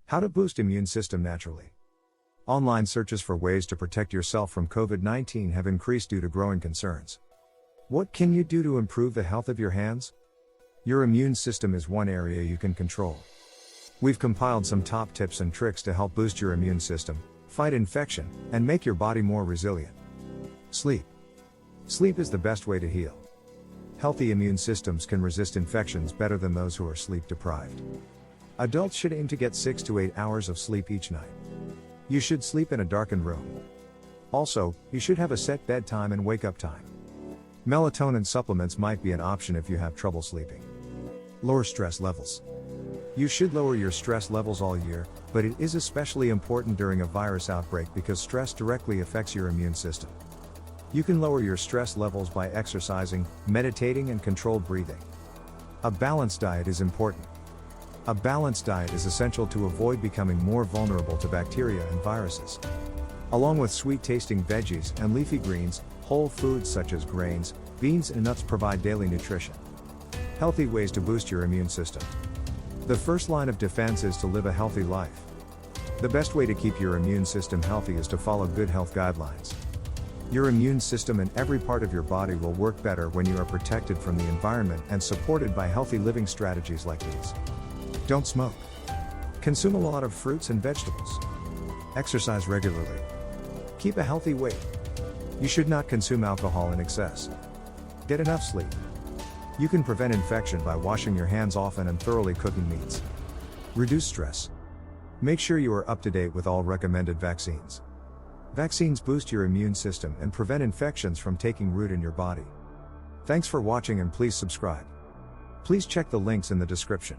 How to boost immune system naturally. Online searches for ways to protect yourself from COVID-19 have increased due to growing concerns. What can you do to improve the health of your hands? Your immune system is one area you can control. We've compiled some top tips and tricks to help boost your immune system, fight infection, and make your body more resilient. Sleep. Sleep is the best way to heal. Healthy immune systems can resist infections better than those who are sleep deprived. Adults should aim to get 6 to 8 hours of sleep each night. You should sleep in a darkened room. Also, you should have a set bedtime and wake up time. Melatonin supplements might be an option if you have trouble sleeping. Lower stress levels. You should lower your stress levels all year, but it is especially important during a virus outbreak because stress directly affects your immune system. You can lower your stress levels by exercising, meditating, and controlled breathing. A balanced diet is important. A balanced diet is essential to avoid becoming more vulnerable to bacteria and viruses. Along with sweet-tasting veggies and leafy greens, whole foods such as grains, beans, and nuts provide daily nutrition. Healthy ways to boost your immune system. The first line of defense is to live a healthy life. The best way to keep your immune system healthy is to follow good health guidelines. Your immune system and every part of your body will work better when you are protected from the environment and supported by healthy living strategies like these. Don't smoke. Consume a lot of fruits and vegetables. Exercise regularly. Keep a healthy weight. You should not consume alcohol in excess. Get enough sleep. You can prevent infection by washing your hands often and thoroughly cooking meats. Reduce stress. Make sure you are up to date with all recommended vaccines. Vaccines boost your immune system and prevent infections from taking root in your body. Thanks for watching and please subscribe. Please check the links in the description.